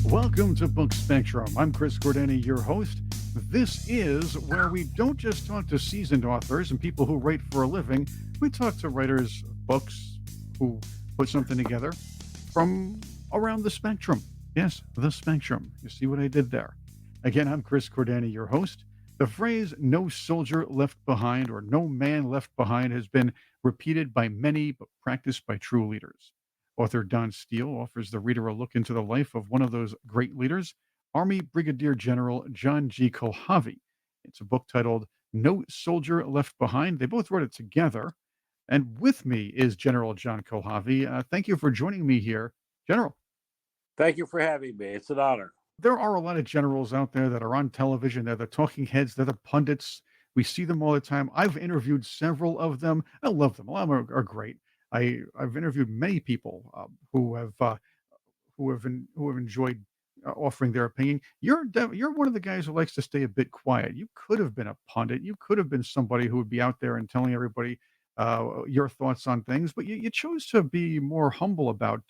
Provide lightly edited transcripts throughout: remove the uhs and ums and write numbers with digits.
Welcome to Book Spectrum. I'm Chris Cordani, your host. This is where we don't just talk to seasoned authors and people who write for a living. We talk to writers of books who put something together from around the spectrum. Yes, the spectrum. You see what I did there? Again, I'm Chris Cordani, your host. The phrase no soldier left behind or no man left behind has been repeated by many, but practiced by true leaders. Author Don Steele offers the reader a look into the life of one of those great leaders, Army Brigadier General John G. Kulhavi. It's a book titled No Soldier Left Behind. They both wrote it together. And with me is General John Kulhavi. Thank you for joining me here, General. Thank you for having me. It's an honor. There are a lot of generals out there that are on television. They're the talking heads, they're the pundits. We see them all the time. I've interviewed several of them. I love them. A lot of them are great. I've interviewed many people who have enjoyed offering their opinion. You're one of the guys who likes to stay a bit quiet. You could have been a pundit. You could have been somebody who would be out there and telling everybody your thoughts on things, but you chose to be more humble about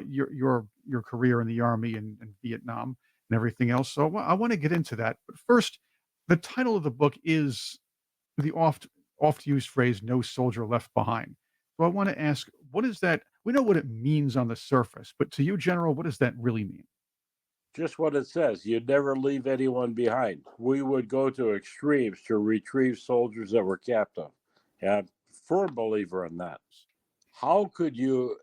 your career in the army and Vietnam and everything else. So I want to get into that. But first, the title of the book is the oft used phrase "No soldier left behind." So I want to ask, what is that? We know what it means on the surface, but to you, General, what does that really mean? Just what it says. You never leave anyone behind. We would go to extremes to retrieve soldiers that were captive. And I'm a firm believer in that. How could you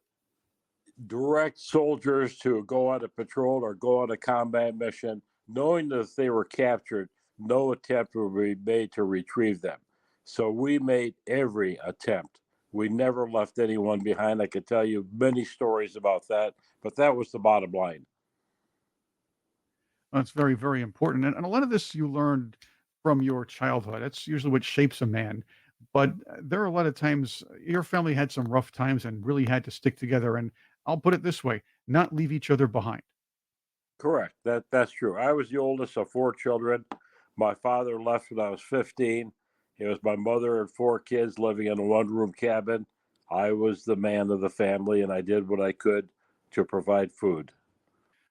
direct soldiers to go on a patrol or go on a combat mission, knowing that if they were captured, no attempt would be made to retrieve them? So we made every attempt. We never left anyone behind. I could tell you many stories about that, but that was the bottom line. That's very, very important. And a lot of this you learned from your childhood. That's usually what shapes a man. But there are a lot of times your family had some rough times and really had to stick together. And I'll put it this way, not leave each other behind. Correct. That's true. I was the oldest of four children. My father left when I was 15. It was my mother and four kids living in a one-room cabin. I was the man of the family, and I did what I could to provide food.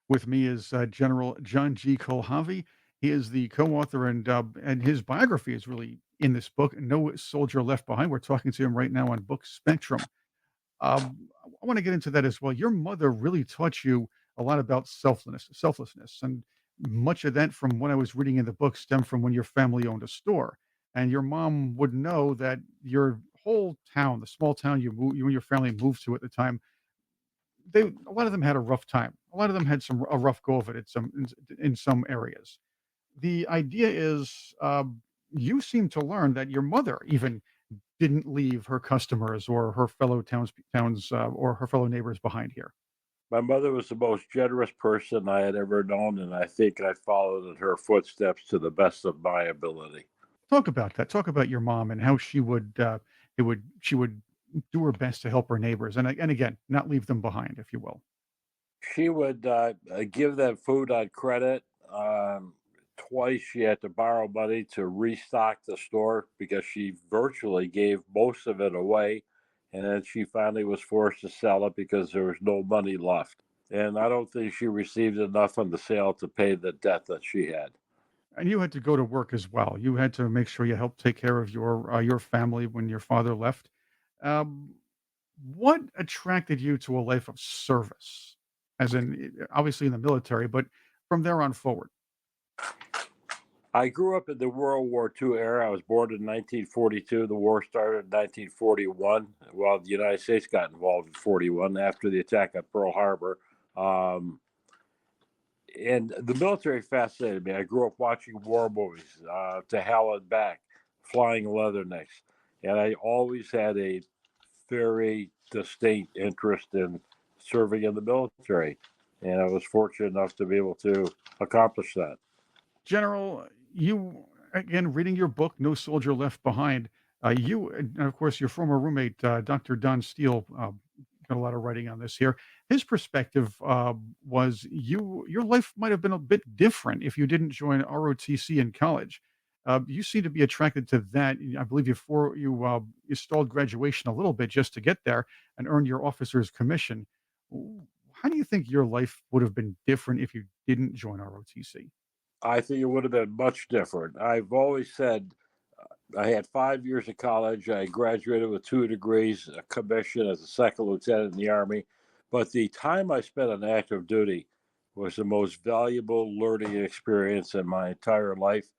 With me is General John G. Kulhavi. He is the co-author, and his biography is really in this book, No Soldier Left Behind. We're talking to him right now on Book Spectrum. I want to get into that as well. Your mother really taught you a lot about selflessness, and much of that, from what I was reading in the book, stemmed from when your family owned a store, and your mom would know that your whole town, the small town you and your family moved to at the time, a lot of them had a rough time. A lot of them had a rough go of it in some areas. The idea is, you seem to learn that your mother even didn't leave her customers or her fellow towns or her fellow neighbors behind here. My mother was the most generous person I had ever known, and I think I followed in her footsteps to the best of my ability. Talk about that. Talk about your mom and how she would do her best to help her neighbors and again not leave them behind, if you will. She would give them food on credit. Twice she had to borrow money to restock the store because she virtually gave most of it away. And then she finally was forced to sell it because there was no money left. And I don't think she received enough on the sale to pay the debt that she had. And you had to go to work as well. You had to make sure you helped take care of your family when your father left. Um, what attracted you to a life of service? As in, obviously in the military, but from there on forward. I grew up in the World War II era. I was born in 1942. The war started in 1941. Well, the United States got involved in 41 after the attack on Pearl Harbor. Um, and the military fascinated me. I grew up watching war movies, To Hell and Back, Flying Leathernecks, and I always had a very distinct interest in serving in the military. And I was fortunate enough to be able to accomplish that. General, you again reading your book, No Soldier Left Behind. You and of course your former roommate, Dr. Don Steele, got a lot of writing on this here. His perspective was your life might have been a bit different if you didn't join ROTC in college. You seem to be attracted to that. I believe you stalled graduation a little bit just to get there and earn your officer's commission. how do you think your life would have been different if you didn't join ROTC? I think it would have been much different. I've always said I had 5 years of college. I graduated with 2 degrees, a commission as a second lieutenant in the Army. But the time I spent on active duty was the most valuable learning experience in my entire life.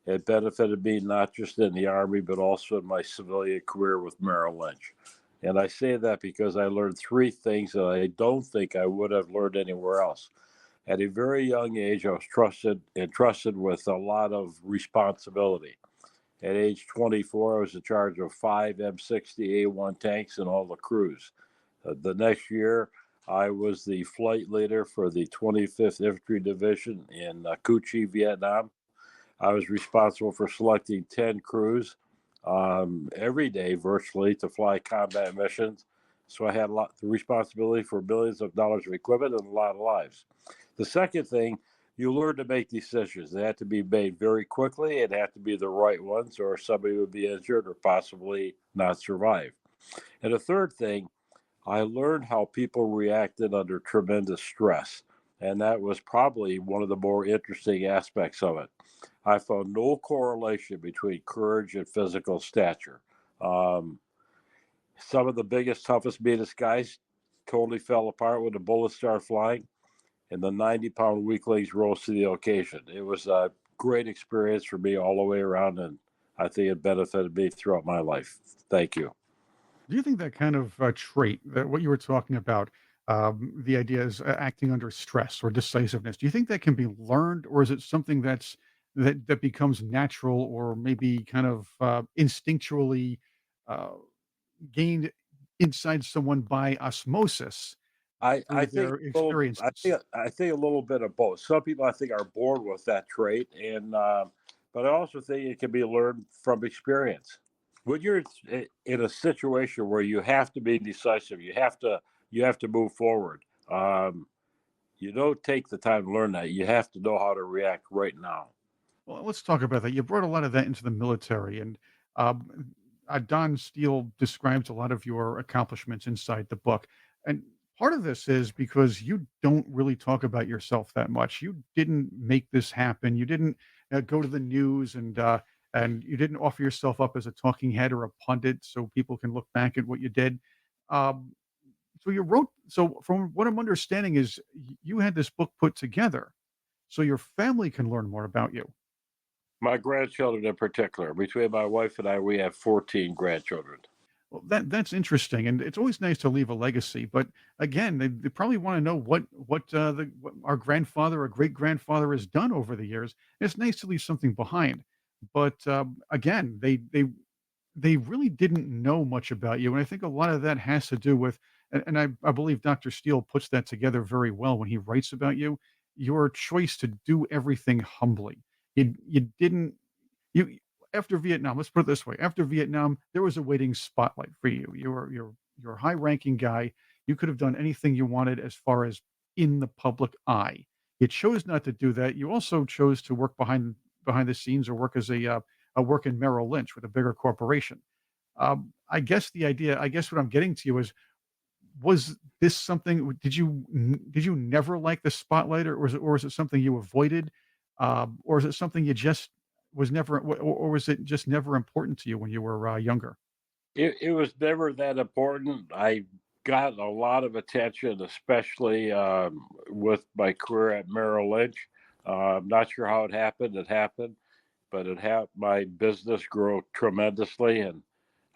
It benefited me not just in the Army, but also in my civilian career with Merrill Lynch. And I say that because I learned three things that I don't think I would have learned anywhere else. At a very young age, I was entrusted with a lot of responsibility. At age 24, I was in charge of five M60A1 tanks and all the crews. The next year, I was the flight leader for the 25th Infantry Division in Cu Chi, Vietnam. I was responsible for selecting 10 crews every day virtually to fly combat missions. So I had the responsibility for millions of dollars of equipment and a lot of lives. The second thing, you learn to make decisions. They had to be made very quickly. It had to be the right ones, or somebody would be injured or possibly not survive. And the third thing, I learned how people reacted under tremendous stress. And that was probably one of the more interesting aspects of it. I found no correlation between courage and physical stature. Um, some of the biggest, toughest, meanest guys totally fell apart when the bullets started flying, and the 90-pound weaklings rose to the occasion. It was a great experience for me all the way around, and I think it benefited me throughout my life. Thank you. Do you think that kind of trait, that what you were talking about, the idea is acting under stress or decisiveness, do you think that can be learned, or is it something that becomes natural, or maybe kind of instinctually uh, gained inside someone by osmosis I through think their a little, experiences? I think a little bit of both. Some people I think are born with that trait, and but I also think it can be learned from experience. When you're in a situation where you have to be decisive, you have to move forward. You don't take the time to learn that. You have to know how to react right now. Well, let's talk about that. You brought a lot of that into the military, and Don Steele describes a lot of your accomplishments inside the book. And part of this is because you don't really talk about yourself that much. You didn't make this happen. You didn't go to the news, and you didn't offer yourself up as a talking head or a pundit so people can look back at what you did. Um, so you wrote. So from what I'm understanding is you had this book put together so your family can learn more about you. My grandchildren in particular, between my wife and I, we have 14 grandchildren. Well, that's interesting, and it's always nice to leave a legacy. But again, they probably want to know what our grandfather or great grandfather has done over the years. It's nice to leave something behind, but again, they really didn't know much about you, and I think a lot of that has to do with, and I believe Dr. Steele puts that together very well when he writes about you. Your choice to do everything humbly. You didn't you after Vietnam, let's put it this way, after Vietnam, there was a waiting spotlight for you. You're a high-ranking guy. You could have done anything you wanted as far as in the public eye. You chose not to do that. You also chose to work behind the scenes or work as a work in Merrill Lynch with a bigger corporation. I guess what I'm getting to you is, was this something, did you never like the spotlight, or was it something you avoided? Or is it something you just was never, or was it just never important to you when you were, younger? It was never that important. I got a lot of attention, especially with my career at Merrill Lynch. I'm not sure how it happened. It happened, but it helped my business grow tremendously, and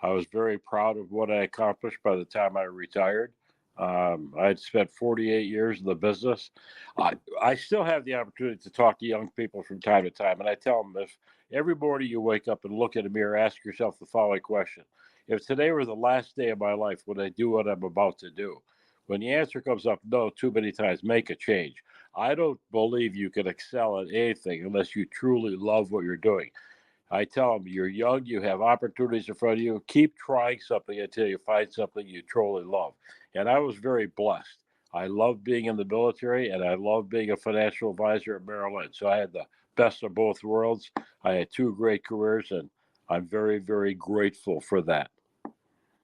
I was very proud of what I accomplished by the time I retired. I'd spent 48 years in the business. I still have the opportunity to talk to young people from time to time, and I tell them, if every morning you wake up and look in the mirror, ask yourself the following question: if today were the last day of my life, would I do what I'm about to do? When the answer comes up no too many times, make a change. I don't believe you can excel at anything unless you truly love what you're doing. I tell them, you're young, you have opportunities in front of you. Keep trying something until you find something you truly love. And I was very blessed. I love being in the military, and I love being a financial advisor at Merrill Lynch. So I had the best of both worlds. I had two great careers, and I'm very, very grateful for that.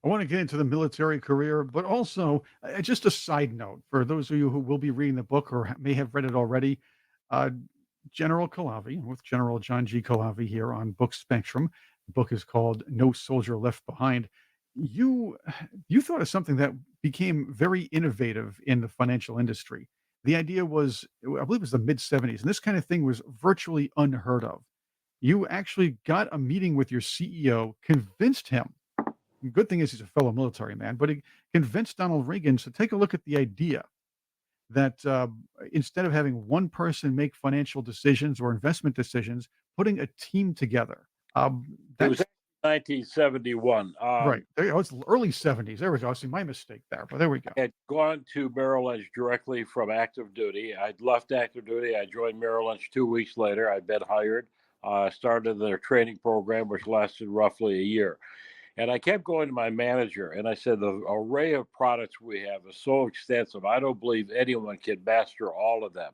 I want to get into the military career, but also just a side note for those of you who will be reading the book or may have read it already. Uh, General Kulhavi, with General John G. Kulhavi here on Book Spectrum. The book is called "No Soldier Left Behind." You you thought of something that became very innovative in the financial industry. The idea was, I believe, it was the mid '70s, and this kind of thing was virtually unheard of. You actually got a meeting with your CEO, convinced him. Good thing is he's a fellow military man, but he convinced Donald Regan to take a look at the idea that instead of having one person make financial decisions or investment decisions, putting a team together. It was That's 1971. right. There you go. It's early '70s. There we go. See, my mistake there, but there we go. I had gone to Merrill Lynch directly from active duty. I'd left active duty. I joined Merrill Lynch 2 weeks later. I'd been hired, started their training program, which lasted roughly a year. And I kept going to my manager and I said, the array of products we have is so extensive. I don't believe anyone can master all of them.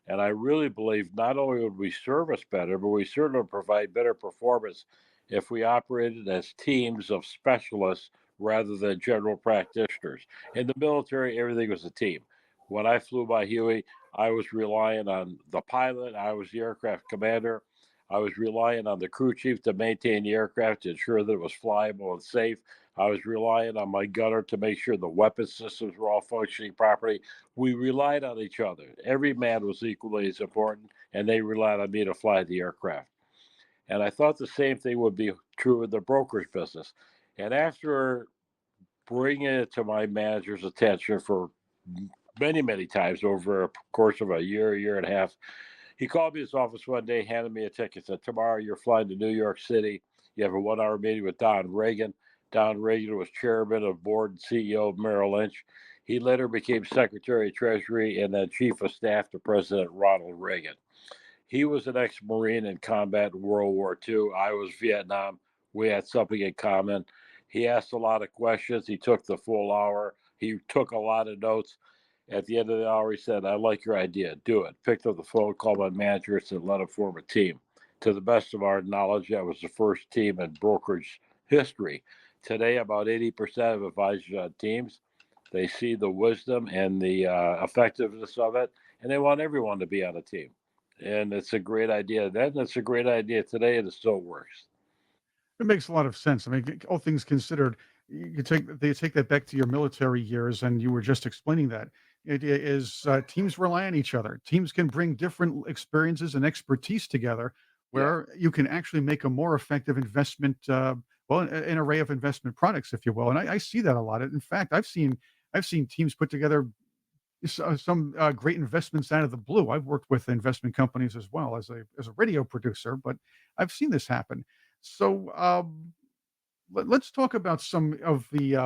And I really believe not only would we service better, but we certainly would provide better performance if we operated as teams of specialists rather than general practitioners. In the military, everything was a team. When I flew by Huey, I was relying on the pilot, I was the aircraft commander. I was relying on the crew chief to maintain the aircraft to ensure that it was flyable and safe. I was relying on my gunner to make sure the weapon systems were all functioning properly. We relied on each other. Every man was equally as important, and they relied on me to fly the aircraft. And I thought the same thing would be true in the brokerage business. And after bringing it to my manager's attention for many, many times over a course of a year and a half, he called me in his office one day, handed me a ticket, said, "Tomorrow you're flying to New York City. You have a 1 hour meeting with Don Regan." Don Regan was chairman of board and CEO of Merrill Lynch. He later became Secretary of Treasury and then Chief of Staff to President Ronald Reagan. He was an ex Marine in combat in World War II. I was Vietnam. We had something in common. He asked a lot of questions. He took the full hour. He took a lot of notes. At the end of the hour, he said, "I like your idea. Do it." Picked up the phone, called my manager, and said, "Let him form a team." To the best of our knowledge, that was the first team in brokerage history. Today, about 80% of advisors on teams, they see the wisdom and the effectiveness of it, and they want everyone to be on a team. And it's a great idea then. It's a great idea today, and it still works. It makes a lot of sense. I mean, all things considered, they take that back to your military years, and you were just explaining that. Idea is teams rely on each other. Teams can bring different experiences and expertise together, Yeah. where you can actually make a more effective investment. Well, an array of investment products, if you will, and I see that a lot. In fact, I've seen teams put together some great investments out of the blue. I've worked with investment companies as well as a radio producer, but I've seen this happen. So let's talk about some of the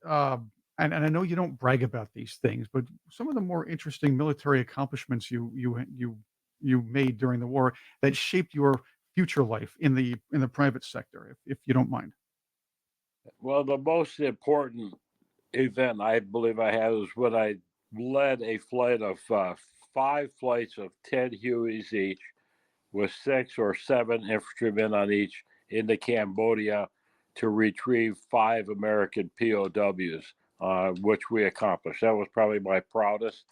uh, and I know you don't brag about these things, but some of the more interesting military accomplishments you made during the war that shaped your future life in the private sector, if you don't mind. Well, the most important event I believe I had was when I led a flight of 5 flights of 10 Hueys each, with 6 or 7 infantrymen on each, into Cambodia to retrieve 5 American POWs, which we accomplished. That was probably my proudest.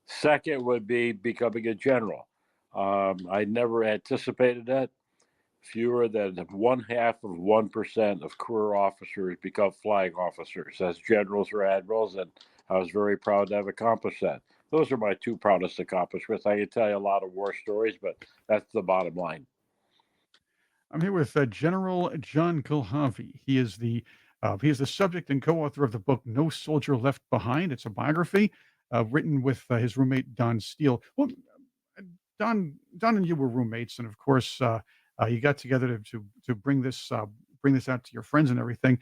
Second would be becoming a general. I never anticipated that. Fewer than 1/2 of 1% of career officers become flag officers as generals or admirals, and I was very proud to have accomplished that. Those are my two proudest accomplishments. I can tell you a lot of war stories, but that's the bottom line. I'm here with General John Kulhavi. He is the subject and co-author of the book "No Soldier Left Behind." It's a biography written with his roommate Don Steele. Well, Don and you were roommates, and of course, you got together to bring this out to your friends and everything.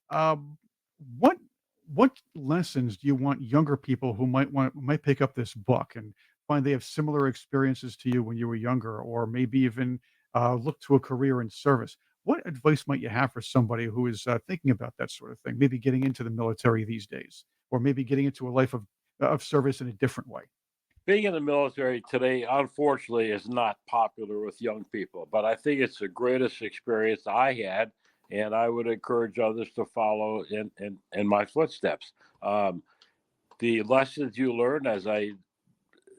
Um, what what lessons do you want younger people who might pick up this book and find they have similar experiences to you when you were younger, or maybe even look to a career in service? What advice might you have for somebody who is thinking about that sort of thing, maybe getting into the military these days, or maybe getting into a life of service in a different way? Being in the military today, unfortunately, is not popular with young people, but I think it's the greatest experience I had, and I would encourage others to follow in my footsteps. The lessons you learn, as I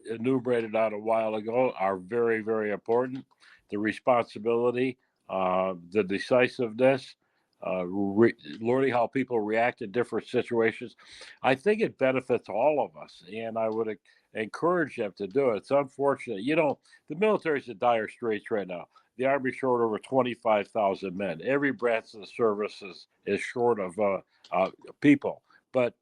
enumerated out a while ago, are very, very important. The responsibility, the decisiveness, learning how people react in different situations. I think it benefits all of us, and I would encourage them to do it. It's unfortunate. The military's in dire straits right now. The Army short over 25,000 men. Every branch of the service is short of people. But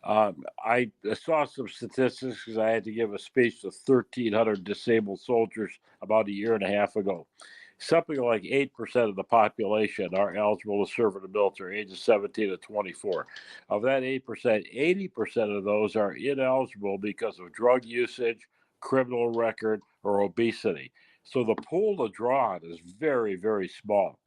I saw some statistics because I had to give a speech to 1,300 disabled soldiers about a year and a half ago. Something like 8% of the population are eligible to serve in the military, ages 17 to 24. Of that 8%, 80% of those are ineligible because of drug usage, criminal record, or obesity. So the pool to draw on is very, very small.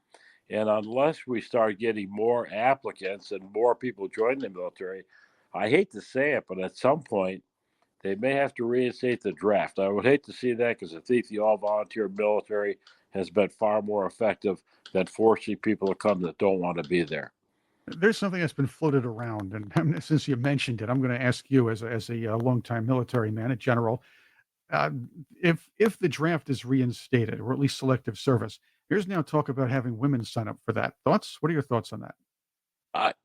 And unless we start getting more applicants and more people join the military, I hate to say it, but at some point, they may have to reinstate the draft. I would hate to see that because I think the all volunteer military has been far more effective than forcing people to come that don't want to be there. There's something that's been floated around, and since you mentioned it, I'm going to ask you as a longtime military man, a general, uh, if the draft is reinstated, or at least selective service, here's now talk about having women sign up for that. Thoughts? What are your thoughts on that?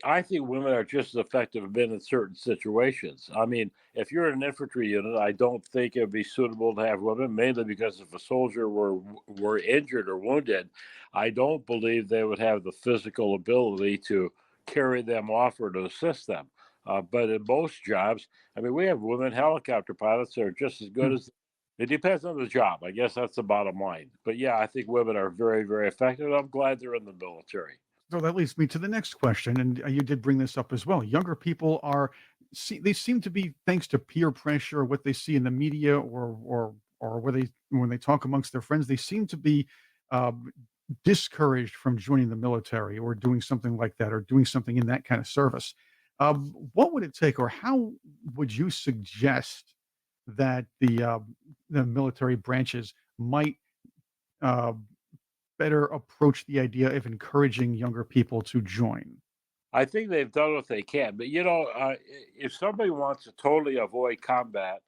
I think women are just as effective as men in certain situations. I mean, if you're in an infantry unit, I don't think it would be suitable to have women, mainly because if a soldier were injured or wounded, I don't believe they would have the physical ability to carry them off or to assist them. But in most jobs, I mean, we have women helicopter pilots that are just as good Hmm. as. It depends on the job. I guess that's the bottom line. But yeah, I think women are very, very effective. I'm glad they're in the military. So that leads me to the next question, and you did bring this up as well. Younger people they seem to be, thanks to peer pressure, or what they see in the media, or where they when they talk amongst their friends, they seem to be uh, discouraged from joining the military or doing something like that, or doing something in that kind of service. What would it take, or how would you suggest that the military branches might uh, better approach the idea of encouraging younger people to join? I think they've done what they can, but if somebody wants to totally avoid combat,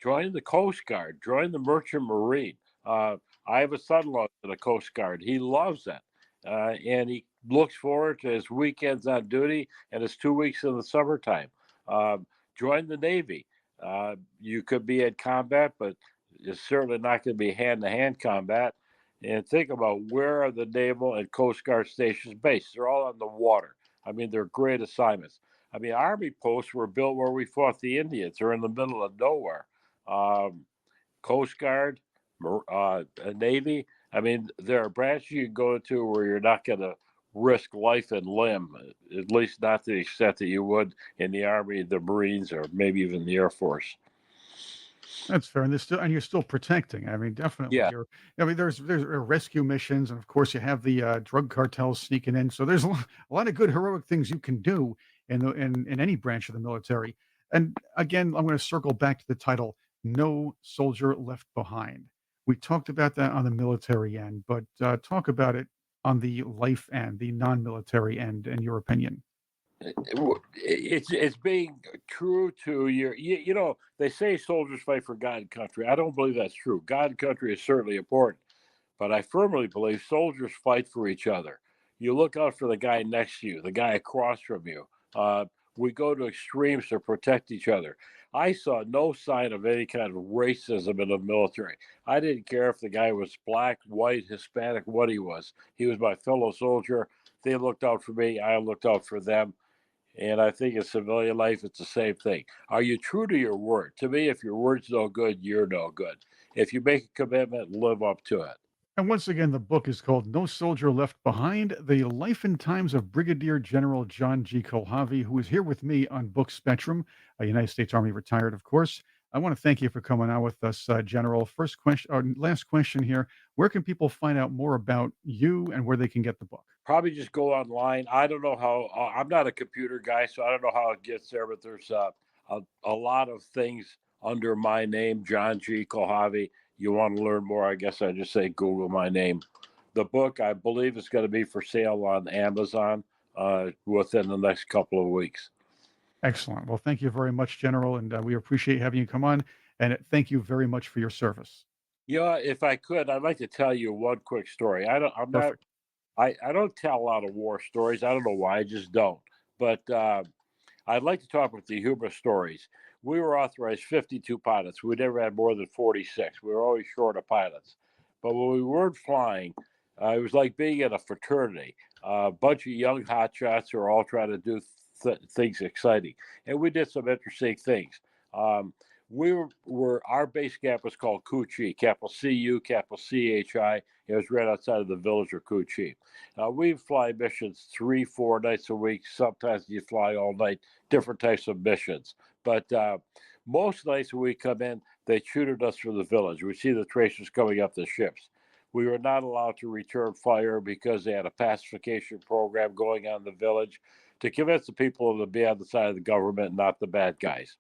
join the Coast Guard, join the Merchant Marine. I have a son-in-law in the Coast Guard. He loves it, and he looks forward to his weekends on duty and his 2 weeks in the summertime. Join the Navy. You could be in combat, but it's certainly not going to be hand-to-hand combat. And think about where are the naval and Coast Guard stations based? They're all on the water. I mean, they're great assignments. I mean, Army posts were built where we fought the Indians. They're in the middle of nowhere. Um, Coast Guard, Navy. I mean, there are branches you can go to where you're not going to risk life and limb, at least not to the extent that you would in the Army, the Marines, or maybe even the Air Force. That's fair, and you're still protecting. I mean, definitely. Yeah. I mean, there's rescue missions, and of course, you have the drug cartels sneaking in. So there's a lot of good heroic things you can do in any branch of the military. And again, I'm going to circle back to the title: "No Soldier Left Behind." We talked about that on the military end, but talk about it on the life end, the non-military end, in your opinion. It's being true to they say soldiers fight for God and country. I don't believe that's true. God and country is certainly important, but I firmly believe soldiers fight for each other. You look out for the guy next to you, the guy across from you. uh, we go to extremes to protect each other. I saw no sign of any kind of racism in the military. I didn't care if the guy was black, white, Hispanic, what he was my fellow soldier. They looked out for me, I looked out for them. And I think in civilian life, it's the same thing. Are you true to your word? To me, if your word's no good, you're no good. If you make a commitment, live up to it. And once again, the book is called No Soldier Left Behind: The Life and Times of Brigadier General John G. Kulhavi, who is here with me on Book Spectrum, a United States Army retired, of course. I want to thank you for coming on with us, General. First question, or last question here: where can people find out more about you and where they can get the book? Probably just go online. I don't know how, I'm not a computer guy, so I don't know how it gets there, but there's a lot of things under my name, John G. Kulhavi. You want to learn more, I guess I just say Google my name. The book, I believe, is going to be for sale on Amazon within the next couple of weeks. Excellent. Well, thank you very much, General, and we appreciate having you come on. And thank you very much for your service. Yeah, if I could, I'd like to tell you one quick story. I don't. I'm not. Perfect. I don't tell a lot of war stories. I don't know why. I just don't. But I'd like to talk with the humorous stories. We were authorized 52 pilots. We never had more than 46. We were always short of pilots. But when we weren't flying, it was like being in a fraternity. A bunch of young hotshots who are all trying to do things exciting. And we did some interesting things. Um, our base camp was called Kuchi, capital CU, capital CHI. It was right outside of the village of Kuchi. We fly missions 3, 4 nights a week. Sometimes you fly all night, different types of missions. But most nights when we come in, they shoot at us from the village. We see the tracers coming up the ships. We were not allowed to return fire because they had a pacification program going on in the village to convince the people to be on the side of the government, not the bad guys.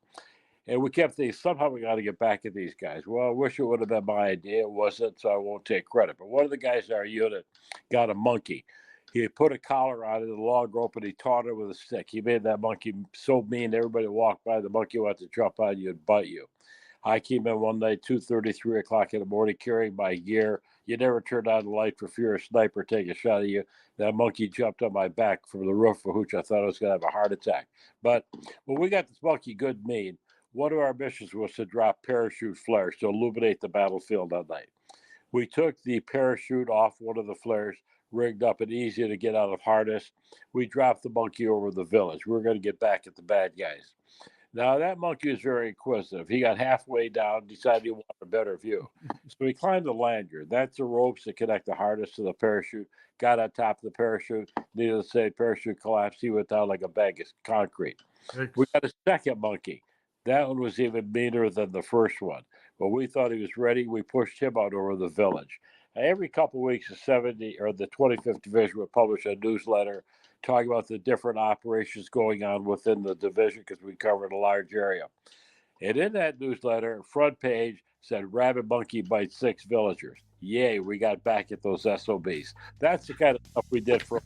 And we kept thinking, somehow we got to get back at these guys. Well, I wish it would have been my idea. It wasn't, so I won't take credit. But one of the guys in our unit got a monkey. He had put a collar on it, a log rope, and he taught it with a stick. He made that monkey so mean, everybody walked by, the monkey wanted to jump on you and bite you. I came in one night, 2:30, 3 o'clock in the morning, carrying my gear. You never turned on the light for fear a sniper take a shot at you. That monkey jumped on my back from the roof, for which I thought I was going to have a heart attack. But when we got this monkey good mean, one of our missions was to drop parachute flares to illuminate the battlefield at night. We took the parachute off one of the flares, rigged up and easy to get out of harness. We dropped the monkey over the village. We were going to get back at the bad guys. Now, that monkey was very inquisitive. He got halfway down, decided he wanted a better view. So he climbed the lanyard. That's the ropes that connect the harness to the parachute. Got on top of the parachute. Needless to say, parachute collapsed. He went down like a bag of concrete. We got a second monkey. That one was even meaner than the first one. But we thought he was ready. We pushed him out over the village. Every couple of weeks, the 25th Division would publish a newsletter talking about the different operations going on within the division because we covered a large area. And in that newsletter, front page said, "Rabid monkey bites 6 villagers." Yay, we got back at those SOBs. That's the kind of stuff we did for.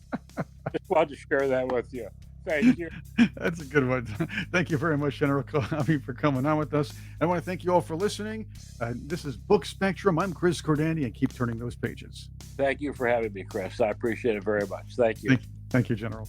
Just wanted to share that with you. Thank you. That's a good one. Thank you very much, General Kulhavi, for coming on with us. I want to thank you all for listening. This is Book Spectrum. I'm Chris Cordani, and keep turning those pages. Thank you for having me, Chris. I appreciate it very much. Thank you. Thank you, General.